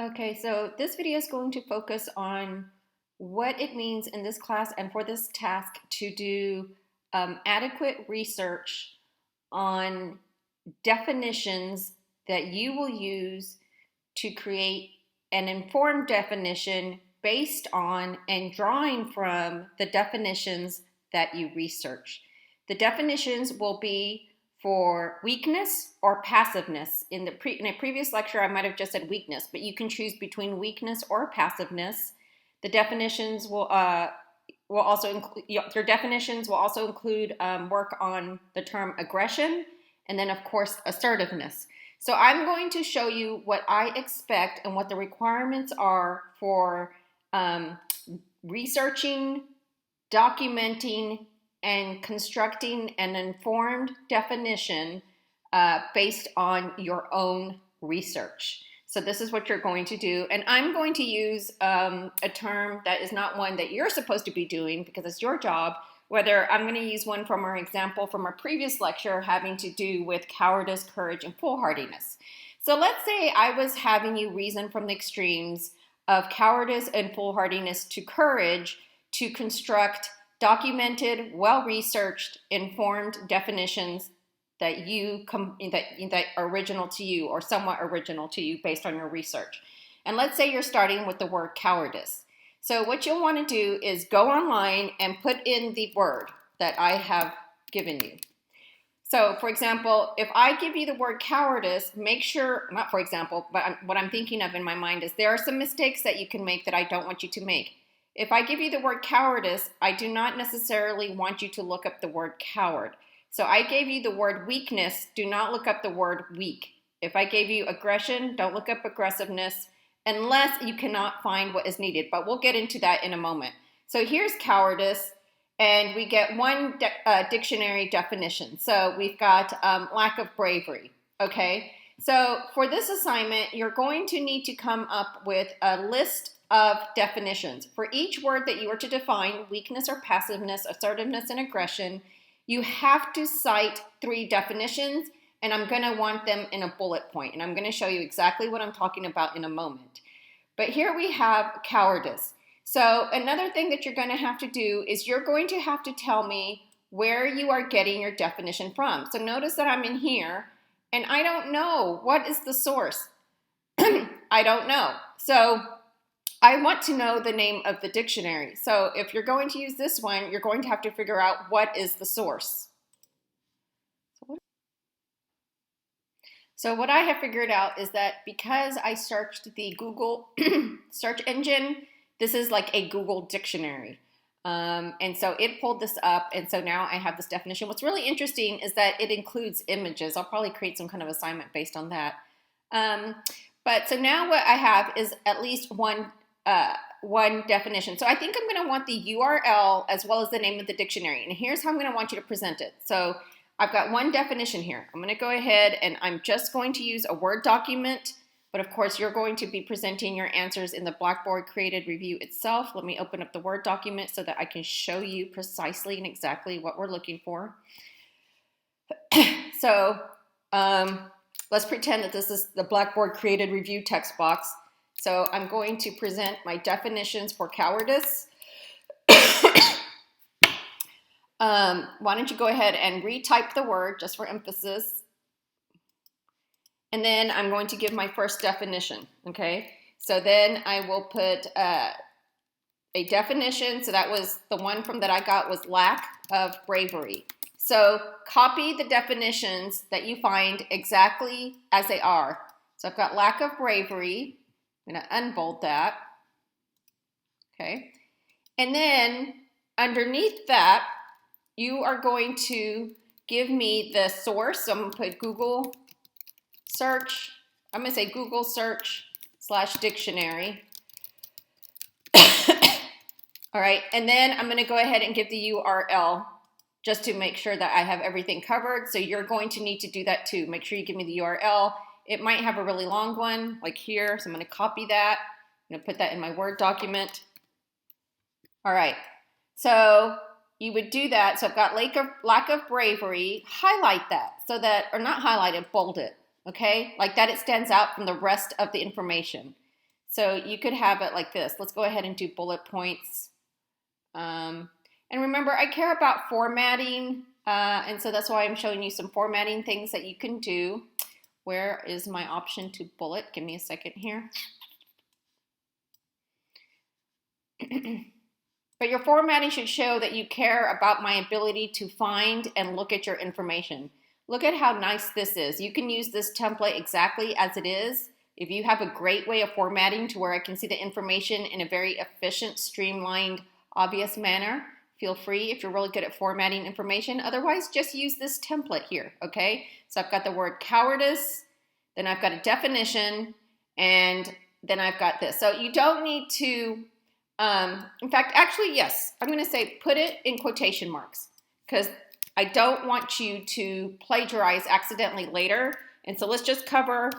Okay, so this video is going to focus on what it means in this class and for this task to do adequate research on definitions that you will use to create an informed definition based on and drawing from the definitions that you research. The definitions will be for weakness or passiveness. In a previous lecture, I might have just said weakness, but you can choose between weakness or passiveness. The definitions will also include your definitions will also include work on the term aggression, and then of course assertiveness. So I'm going to show you what I expect and what the requirements are for researching, documenting, and constructing an informed definition based on your own research. So this is what you're going to do. And I'm going to use a term that is not one that you're supposed to be doing because it's your job, whether I'm going to use one from our example from our previous lecture having to do with cowardice, courage, and foolhardiness. So let's say I was having you reason from the extremes of cowardice and foolhardiness to courage to construct documented, well-researched, informed definitions that that are original to you or somewhat original to you based on your research. And let's say you're starting with the word cowardice. So what you'll want to do is go online and put in the word that I have given you. So, for example, if I give you the word cowardice, make sure, not for example, but what I'm thinking of in my mind is there are some mistakes that you can make that I don't want you to make. If I give you the word cowardice, I do not necessarily want you to look up the word coward. So I gave you the word weakness, do not look up the word weak. If I gave you aggression, don't look up aggressiveness unless you cannot find what is needed. But we'll get into that in a moment. So here's cowardice, and we get one dictionary definition. So we've got lack of bravery, okay? So for this assignment, you're going to need to come up with a list of definitions. For each word that you are to define, weakness or passiveness, assertiveness, and aggression, you have to cite 3 definitions, and I'm going to want them in a bullet point, and I'm going to show you exactly what I'm talking about in a moment. But here we have cowardice. So another thing that you're going to have to do is you're going to have to tell me where you are getting your definition from. So notice that I'm in here, and I don't know. What is the source? I don't know. So I want to know the name of the dictionary. So if you're going to use this one, you're going to have to figure out what is the source. So what I have figured out is that because I searched the Google search engine, this is like a Google dictionary. And so it pulled this up, and so now I have this definition. What's really interesting is that it includes images. I'll probably create some kind of assignment based on that. But so now what I have is at least one definition. So I think I'm going to want the URL as well as the name of the dictionary. And here's how I'm going to want you to present it. So I've got one definition here. I'm going to go ahead and I'm just going to use a Word document. But of course, you're going to be presenting your answers in the Blackboard Created Review itself. Let me open up the Word document so that I can show you precisely and exactly what we're looking for. So let's pretend that this is the Blackboard Created Review text box. So I'm going to present my definitions for cowardice. Why don't you go ahead and retype the word just for emphasis. And then I'm going to give my first definition, okay? So then I will put a definition. So that was the one from that I got was lack of bravery. So copy the definitions that you find exactly as they are. So I've got lack of bravery. I'm going to unbold that, okay? And then underneath that, you are going to give me the source. So I'm going to put Google search. I'm going to say Google search / dictionary. All right, and then I'm going to go ahead and give the URL just to make sure that I have everything covered. So you're going to need to do that too. Make sure you give me the URL. It might have a really long one, like here, so I'm going to copy that. I'm going to put that in my Word document. All right, so you would do that. So I've got lack of bravery. Highlight that so that, or not highlight it, bold it, okay? Like that it stands out from the rest of the information. So you could have it like this. Let's go ahead and do bullet points. And remember, I care about formatting, and so that's why I'm showing you some formatting things that you can do. Where is my option to bullet? Give me a second here. But your formatting should show that you care about my ability to find and look at your information. Look at how nice this is. You can use this template exactly as it is. If you have a great way of formatting to where I can see the information in a very efficient, streamlined, obvious manner, feel free if you're really good at formatting information. Otherwise, just use this template here, okay? So I've got the word cowardice, then I've got a definition, and then I've got this. So you don't need to, in fact, actually, yes, I'm going to say put it in quotation marks because I don't want you to plagiarize accidentally later. And so let's just cover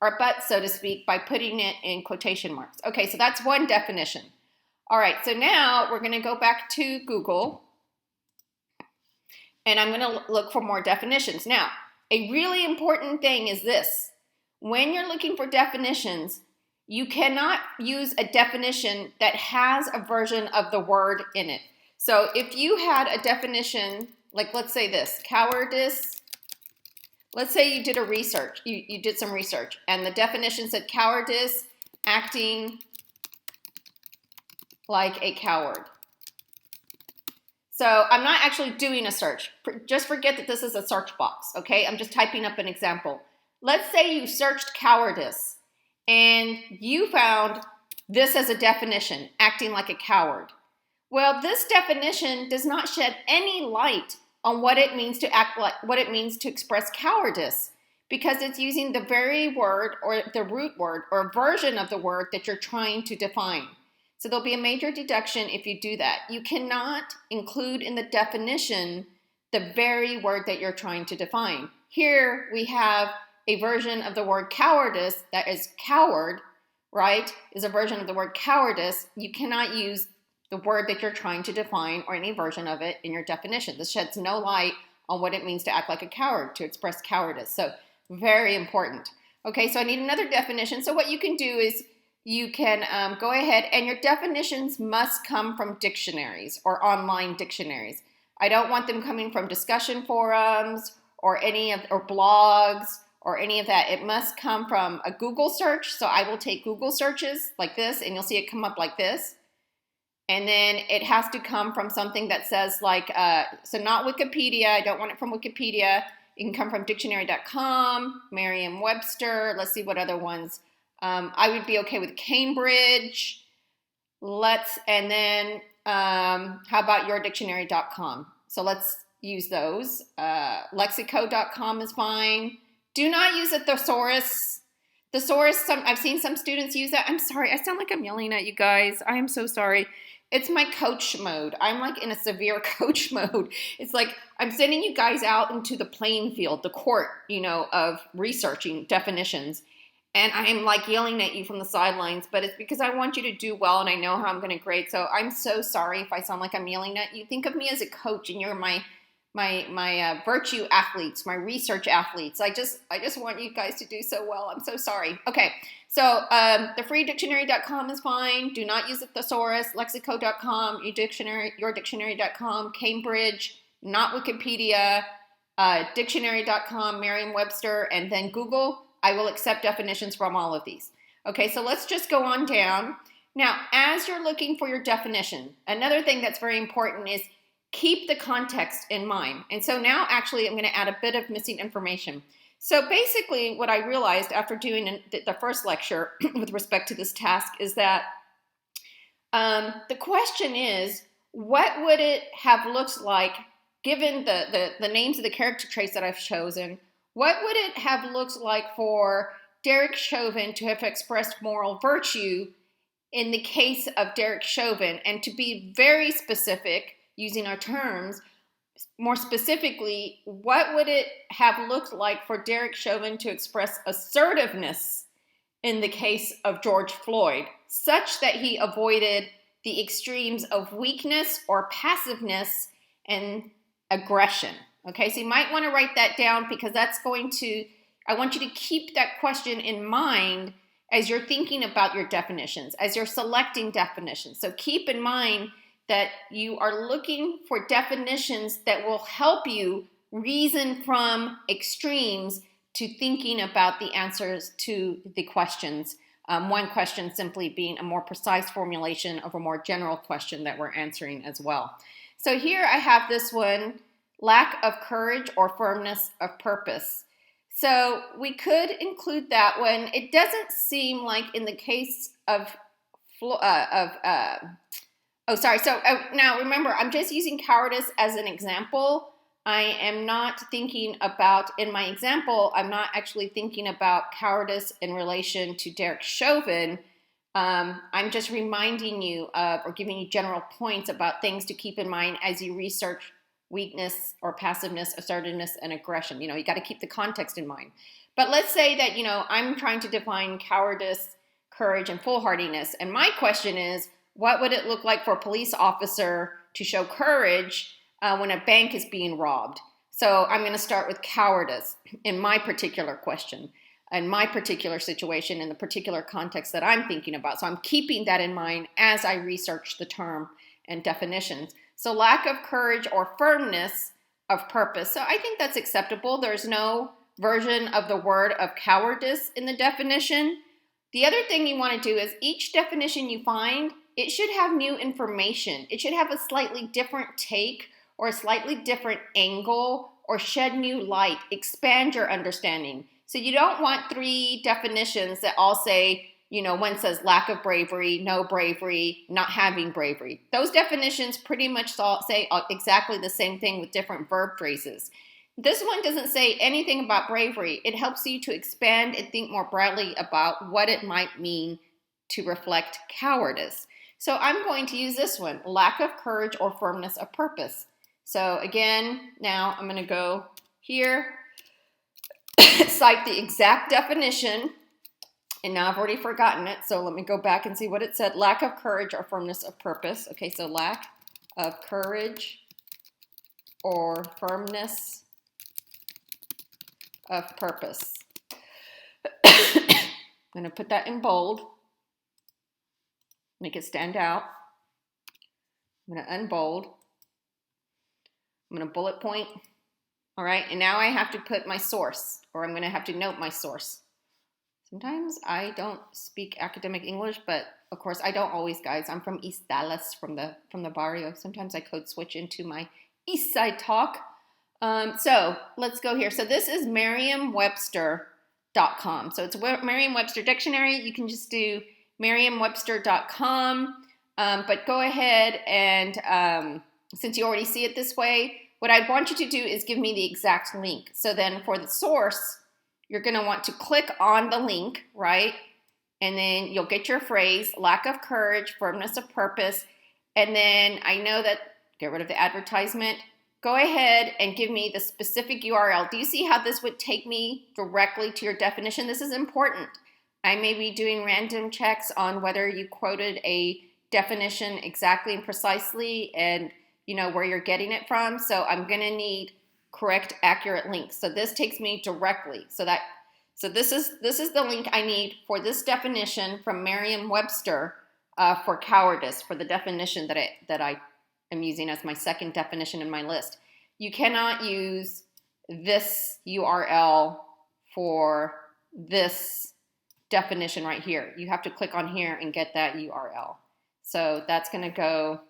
our butt, so to speak, by putting it in quotation marks. Okay, so that's one definition. All right, so now we're going to go back to Google, and I'm going to look for more definitions. Now, a really important thing is this. When you're looking for definitions, you cannot use a definition that has a version of the word in it. So if you had a definition, like let's say this, cowardice, let's say you did a research, you did some research, and the definition said cowardice, acting like a coward. So I'm not actually doing a search. Just forget that this is a search box, okay? I'm just typing up an example. Let's say you searched cowardice and you found this as a definition, acting like a coward. Well, this definition does not shed any light on what it means to act like, what it means to express cowardice, because it's using the very word or the root word or version of the word that you're trying to define. So there'll be a major deduction if you do that. You cannot include in the definition the very word that you're trying to define. Here we have a version of the word cowardice that is coward, right? Is a version of the word cowardice. You cannot use the word that you're trying to define or any version of it in your definition. This sheds no light on what it means to act like a coward, to express cowardice. So very important. Okay, so I need another definition. So what you can do is you can go ahead, and your definitions must come from dictionaries or online dictionaries. I don't want them coming from discussion forums or blogs or any of that. It must come from a Google search. So I will take Google searches like this, and you'll see it come up like this. And then it has to come from something that says like, so not Wikipedia. I don't want it from Wikipedia. It can come from dictionary.com, Merriam-Webster. Let's see what other ones. I would be okay with Cambridge. And then how about yourdictionary.com? So let's use those. Lexico.com is fine. Do not use a thesaurus. Thesaurus, I've seen some students use that. I'm sorry, I sound like I'm yelling at you guys. I am so sorry. It's my coach mode. I'm like in a severe coach mode. It's like I'm sending you guys out into the playing field, the court, of researching definitions. And I'm like yelling at you from the sidelines, but it's because I want you to do well and I know how I'm going to grade. So I'm so sorry if I sound like I'm yelling at you. Think of me as a coach and you're my virtue athletes, my research athletes. I just want you guys to do so well. I'm so sorry. Okay, so the freedictionary.com is fine. Do not use the thesaurus. Lexico.com, yourdictionary.com, Cambridge, not Wikipedia, dictionary.com, Merriam-Webster, and then Google. I will accept definitions from all of these. Okay, so let's just go on down. Now, as you're looking for your definition, another thing that's very important is keep the context in mind. And so now actually I'm going to add a bit of missing information. So basically what I realized after doing the first lecture with respect to this task is that the question is, what would it have looked like given the names of the character traits that I've chosen? What would it have looked like for Derek Chauvin to have expressed moral virtue in the case of Derek Chauvin? And to be very specific, using our terms, more specifically, what would it have looked like for Derek Chauvin to express assertiveness in the case of George Floyd, such that he avoided the extremes of weakness or passiveness and aggression? Okay, so you might want to write that down because I want you to keep that question in mind as you're thinking about your definitions, as you're selecting definitions. So keep in mind that you are looking for definitions that will help you reason from extremes to thinking about the answers to the questions. One question simply being a more precise formulation of a more general question that we're answering as well. So here I have this one, lack of courage or firmness of purpose. So we could include that one. It doesn't seem like in the case of now remember, I'm just using cowardice as an example. I am not thinking about, in my example, I'm not actually thinking about cowardice in relation to Derek Chauvin. I'm just reminding you of, or giving you general points about things to keep in mind as you research weakness or passiveness, assertiveness, and aggression. You got to keep the context in mind. But let's say that, I'm trying to define cowardice, courage, and foolhardiness. And my question is, what would it look like for a police officer to show courage when a bank is being robbed? So I'm going to start with cowardice in my particular question, in my particular situation, in the particular context that I'm thinking about. So I'm keeping that in mind as I research the term and definitions. So lack of courage or firmness of purpose. So I think that's acceptable. There's no version of the word of cowardice in the definition. The other thing you want to do is each definition you find, it should have new information. It should have a slightly different take or a slightly different angle or shed new light, expand your understanding. So you don't want 3 definitions that all say, one says lack of bravery, no bravery, not having bravery. Those definitions pretty much say exactly the same thing with different verb phrases. This one doesn't say anything about bravery. It helps you to expand and think more broadly about what it might mean to reflect cowardice. So I'm going to use this one, lack of courage or firmness of purpose. So again, now I'm going to go here, cite the exact definition, and now I've already forgotten it, so let me go back and see what it said. Lack of courage or firmness of purpose. Okay, so lack of courage or firmness of purpose. I'm going to put that in bold. Make it stand out. I'm going to unbold. I'm going to bullet point. All right, and now I have to put my source, or I'm going to have to note my source. Sometimes I don't speak academic English, but of course I don't always, guys. I'm from East Dallas, from the barrio. Sometimes I code switch into my East Side talk. So let's go here. So this is Merriam-Webster.com. So it's Merriam-Webster dictionary. You can just do Merriam-Webster.com, but go ahead and since you already see it this way, what I want you to do is give me the exact link. So then for the source, you're going to want to click on the link, right? And then you'll get your phrase, lack of courage, firmness of purpose. And then I know that, get rid of the advertisement. Go ahead and give me the specific URL. Do you see how this would take me directly to your definition? This is important. I may be doing random checks on whether you quoted a definition exactly and precisely and where you're getting it from. So I'm going to need correct, accurate links. So this takes me directly. So this is the link I need for this definition from Merriam-Webster for cowardice, for the definition that I am using as my second definition in my list. You cannot use this URL for this definition right here. You have to click on here and get that URL. So that's going to go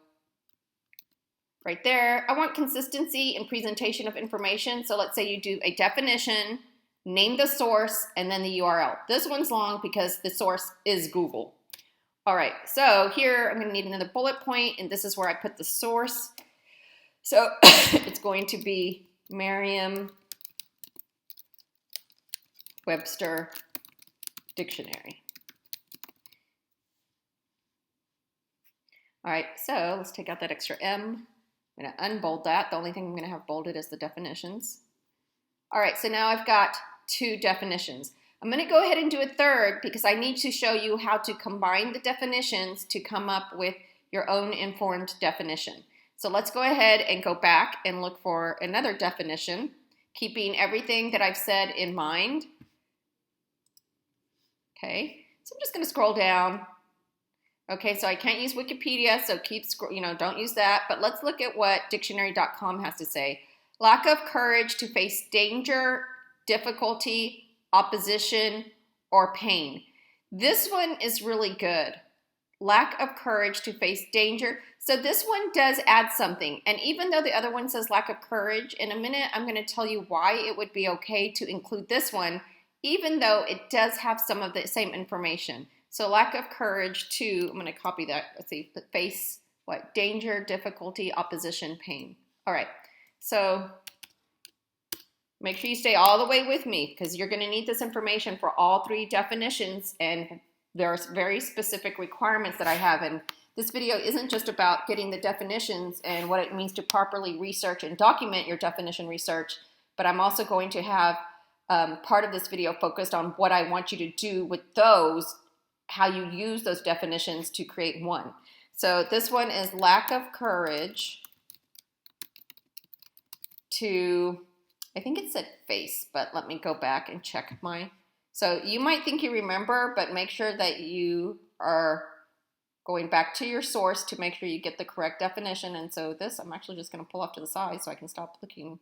right there. I want consistency in presentation of information. So let's say you do a definition, name the source, and then the URL. This one's long because the source is Google. All right, so here I'm going to need another bullet point, and this is where I put the source. So it's going to be Merriam-Webster dictionary. All right, so let's take out that extra M. I'm going to unbold that. The only thing I'm going to have bolded is the definitions. All right, so now I've got 2 definitions. I'm going to go ahead and do a third because I need to show you how to combine the definitions to come up with your own informed definition. So let's go ahead and go back and look for another definition, keeping everything that I've said in mind. Okay, So I'm just going to scroll down. Okay, so I can't use Wikipedia, so don't use that. But let's look at what dictionary.com has to say. Lack of courage to face danger, difficulty, opposition, or pain. This one is really good. Lack of courage to face danger. So this one does add something. And even though the other one says lack of courage, in a minute I'm going to tell you why it would be okay to include this one, even though it does have some of the same information. So lack of courage to, I'm going to copy that. Let's see, face what? Danger, difficulty, opposition, pain. All right. So make sure you stay all the way with me because you're going to need this information for all three definitions, and there's very specific requirements that I have. And this video isn't just about getting the definitions and what it means to properly research and document your definition research, but I'm also going to have part of this video focused on what I want you to do with those, how you use those definitions to create one. So this one is lack of courage to, I think it said face, but let me go back and check so you might think you remember, but make sure that you are going back to your source to make sure you get the correct definition. And so this, I'm actually just going to pull off to the side so I can stop looking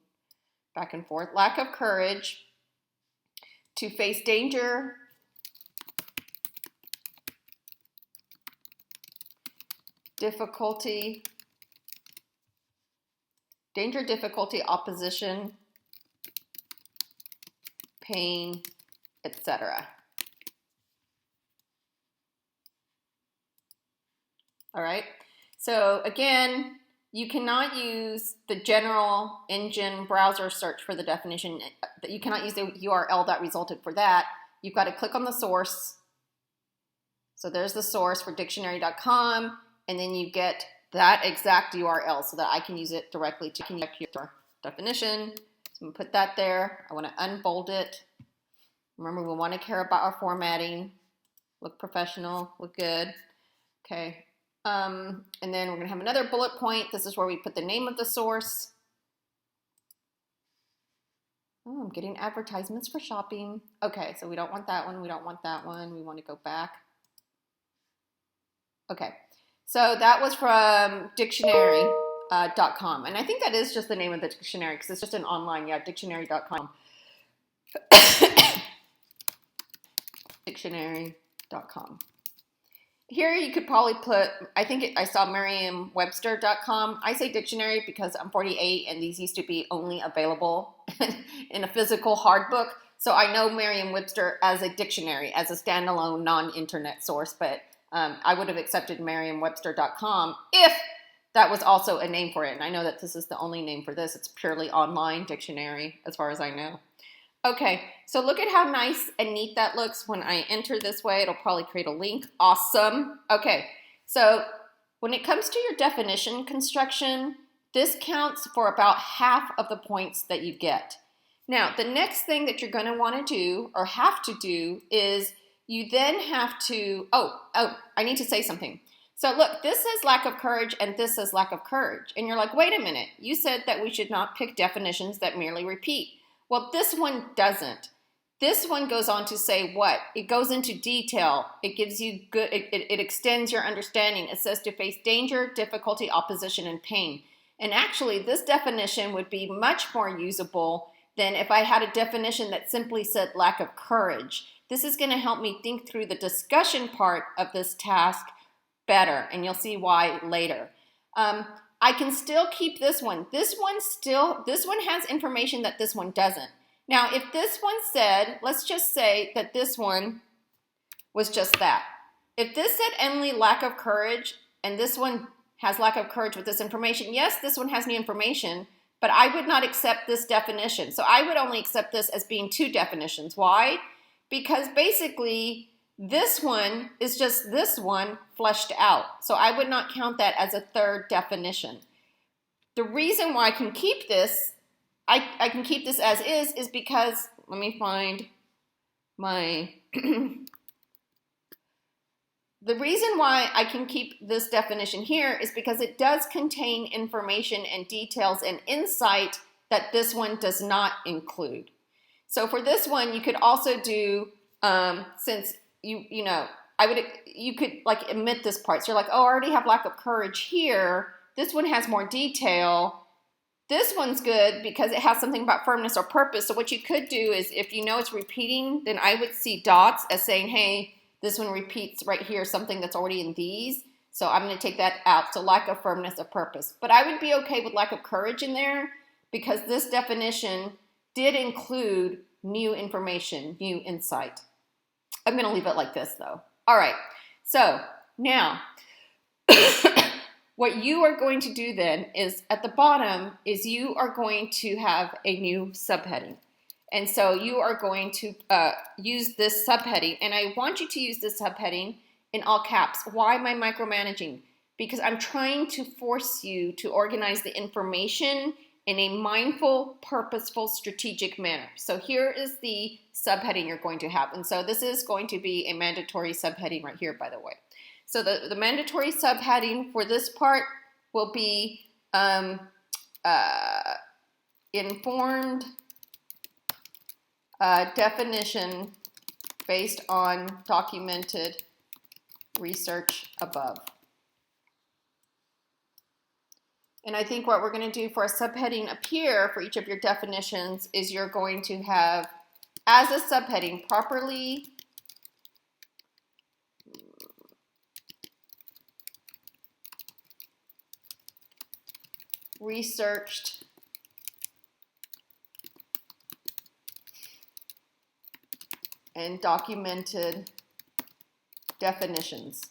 back and forth. Lack of courage to face danger, difficulty, opposition, pain, etc. All right, so again, you cannot use the general engine browser search for the definition. You cannot use the URL that resulted for that. You've got to click on the source. So there's the source for dictionary.com, and then you get that exact URL so that I can use it directly to connect your definition. So I'm going to put that there. I want to unbold it. Remember, we want to care about our formatting. Look professional, look good. Okay. And then we're going to have another bullet point. This is where we put the name of the source. Oh, I'm getting advertisements for shopping. Okay, so we don't want that one. We don't want that one. We want to go back. Okay, so that was from dictionary.com. And I think that is just the name of the dictionary because it's just an online, dictionary.com. Dictionary.com. Here you could probably put, I saw Merriam-Webster.com. I say dictionary because I'm 48 and these used to be only available in a physical hard book. So I know Merriam-Webster as a dictionary, as a standalone non-internet source, but I would have accepted Merriam-Webster.com if that was also a name for it. And I know that this is the only name for this. It's purely online dictionary as far as I know. Okay, so look at how nice and neat that looks. When I enter this way, it'll probably create a link. Awesome. Okay, so when it comes to your definition construction, this counts for about half of the points that you get. Now, the next thing that you're going to want to do or have to do is you then have to, I need to say something. So look, this says lack of courage and this says lack of courage. And you're like, wait a minute, you said that we should not pick definitions that merely repeat. Well, this one doesn't. This one goes on to say what? It goes into detail. It gives you good, it extends your understanding. It says to face danger, difficulty, opposition, and pain. And actually, this definition would be much more usable than if I had a definition that simply said lack of courage. This is going to help me think through the discussion part of this task better, and you'll see why later. I can still keep this one. This one has information that this one doesn't. Now, if this one said, let's just say that this one was just that. If this said only lack of courage, and this one has lack of courage with this information, yes, this one has new information, but I would not accept this definition. So I would only accept this as being two definitions. Why? Because basically, this one is just this one fleshed out. So I would not count that as a third definition. The reason why I can keep this, I can keep this as is because, let me find my, the reason why I can keep this definition here is because it does contain information and details and insight that this one does not include. So for this one, you could also do, since you could like omit this part. So you're like, oh, I already have lack of courage here. This one has more detail. This one's good because it has something about firmness or purpose. So what you could do is, if you know it's repeating, then I would see dots as saying, hey, this one repeats right here, something that's already in these. So I'm going to take that out. So lack of firmness of purpose. But I would be okay with lack of courage in there because this definition did include new information, new insight. I'm going to leave it like this though. All right. So now what you are going to do then is at the bottom is you are going to have a new subheading. And so you are going to use this subheading. And I want you to use this subheading in all caps. Why am I micromanaging? Because I'm trying to force you to organize the information in a mindful, purposeful, strategic manner. So here is the subheading you're going to have. And so this is going to be a mandatory subheading right here, by the way. So the mandatory subheading for this part will be informed definition based on documented research above. And I think what we're going to do for a subheading up here for each of your definitions is you're going to have as a subheading properly researched and documented definitions.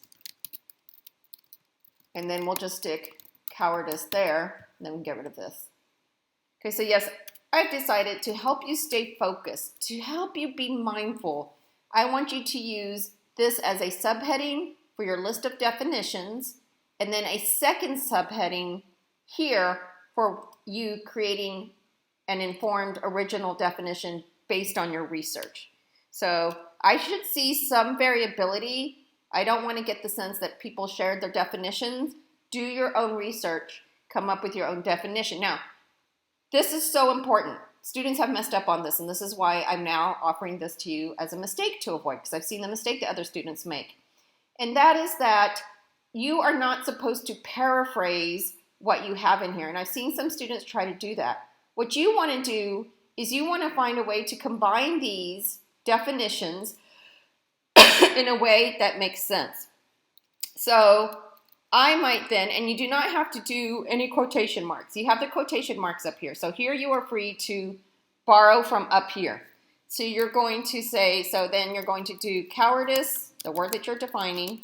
And then we'll just stick cowardice there, and then we can get rid of this. Okay, so yes, I've decided to help you stay focused, to help you be mindful. I want you to use this as a subheading for your list of definitions, and then a second subheading here for you creating an informed original definition based on your research. So I should see some variability. I don't want to get the sense that people shared their definitions. Do your own research, come up with your own definition. Now, this is so important. Students have messed up on this, and this is why I'm now offering this to you as a mistake to avoid, because I've seen the mistake that other students make. And that is that you are not supposed to paraphrase what you have in here. And I've seen some students try to do that. What you want to do is you want to find a way to combine these definitions in a way that makes sense. So I might then, and you do not have to do any quotation marks. You have the quotation marks up here. So here you are free to borrow from up here. So you're going to say, so then you're going to do cowardice, the word that you're defining.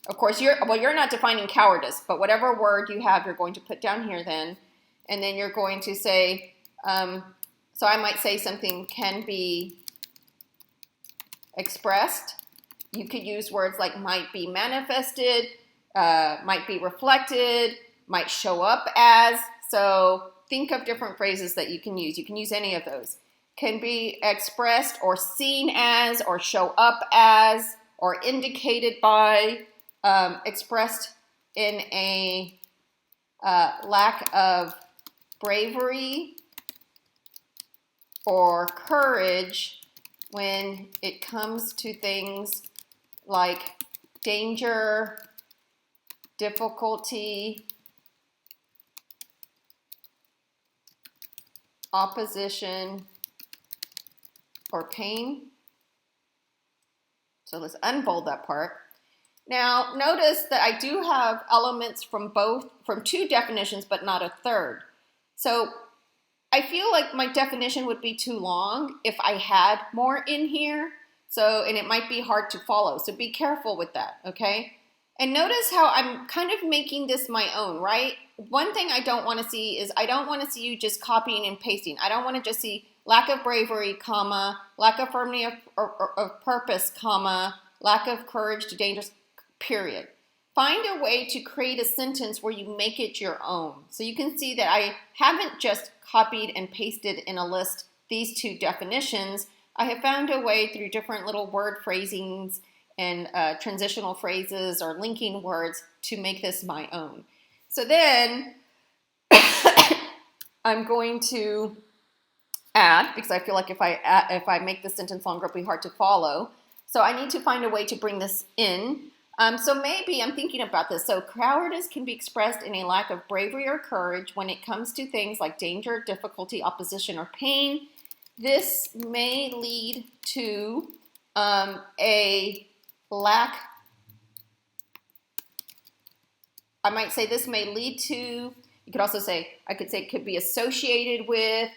Of course, you're not defining cowardice, but whatever word you have, you're going to put down here then. And then you're going to say, so I might say something can be expressed. You could use words like might be manifested, might be reflected, might show up as. So think of different phrases that you can use. You can use any of those. Can be expressed or seen as or show up as or indicated by, expressed in a lack of bravery or courage when it comes to things like danger, difficulty, opposition, or pain. So let's unbold that part. Now notice that I do have elements from two definitions, but not a third. So I feel like my definition would be too long if I had more in here. And it might be hard to follow. So be careful with that, okay? And notice how I'm kind of making this my own, right? One thing I don't want to see is I don't want to see you just copying and pasting. I don't want to just see lack of bravery, comma, lack of firmness of purpose, comma, lack of courage to dangerous, period. Find a way to create a sentence where you make it your own. So you can see that I haven't just copied and pasted in a list these two definitions. I have found a way through different little word phrasings and transitional phrases or linking words to make this my own. So then I'm going to add, because I feel like if I make the sentence longer, it'll be hard to follow. So I need to find a way to bring this in. So maybe I'm thinking about this. So cowardice can be expressed in a lack of bravery or courage when it comes to things like danger, difficulty, opposition, or pain. This may lead to a lack. I might say this may lead to, you could also say, I could say it could be associated with,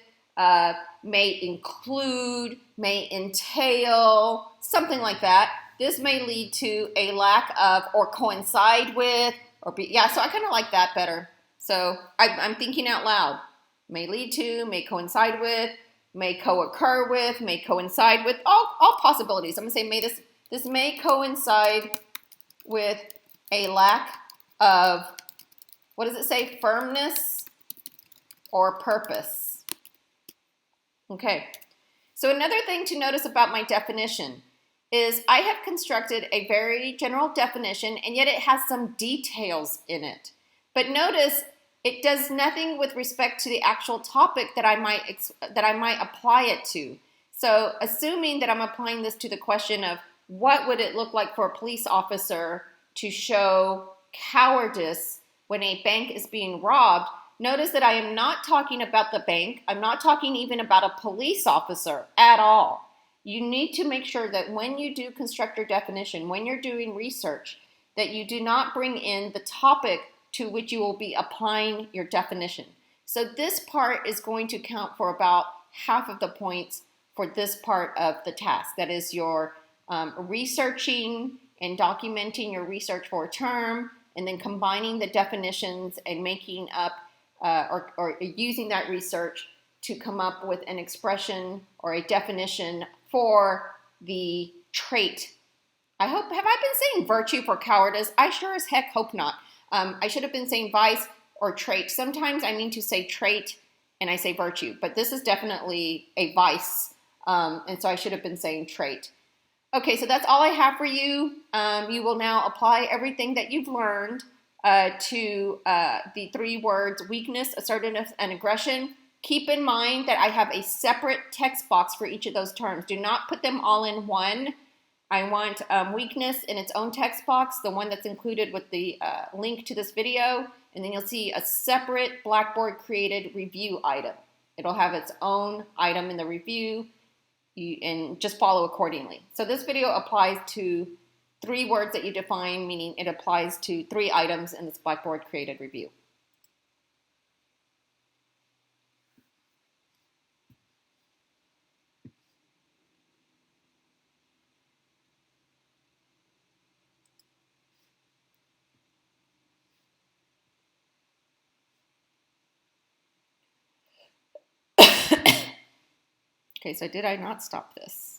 may include, may entail, something like that. This may lead to a lack of, or coincide with, or be, yeah, so I kind of like that better. So I'm thinking out loud. May lead to, may coincide with, may co-occur with, may coincide with, all possibilities. I'm gonna say may this may coincide with a lack of, what does it say, firmness or purpose. Okay, so another thing to notice about my definition is I have constructed a very general definition and yet it has some details in it. But notice it does nothing with respect to the actual topic that I might apply it to. So assuming that I'm applying this to the question of what would it look like for a police officer to show cowardice when a bank is being robbed, notice that I am not talking about the bank. I'm not talking even about a police officer at all. You need to make sure that when you do construct your definition, when you're doing research, that you do not bring in the topic to which you will be applying your definition. So this part is going to count for about half of the points for this part of the task. That is your researching and documenting your research for a term, and then combining the definitions and making up or using that research to come up with an expression or a definition for the trait. Have I been saying virtue for cowardice? I sure as heck hope not. I should have been saying vice or trait. Sometimes I mean to say trait and I say virtue, but this is definitely a vice, and so I should have been saying trait. Okay, so that's all I have for you. You will now apply everything that you've learned to the 3 words: weakness, assertiveness, and aggression. Keep in mind that I have a separate text box for each of those terms. Do not put them all in one. I want weakness in its own text box, the one that's included with the link to this video, and then you'll see a separate Blackboard created review item. It'll have its own item in the review, and just follow accordingly. So this video applies to 3 words that you define, meaning it applies to 3 items in this Blackboard created review. Okay, so did I not stop this?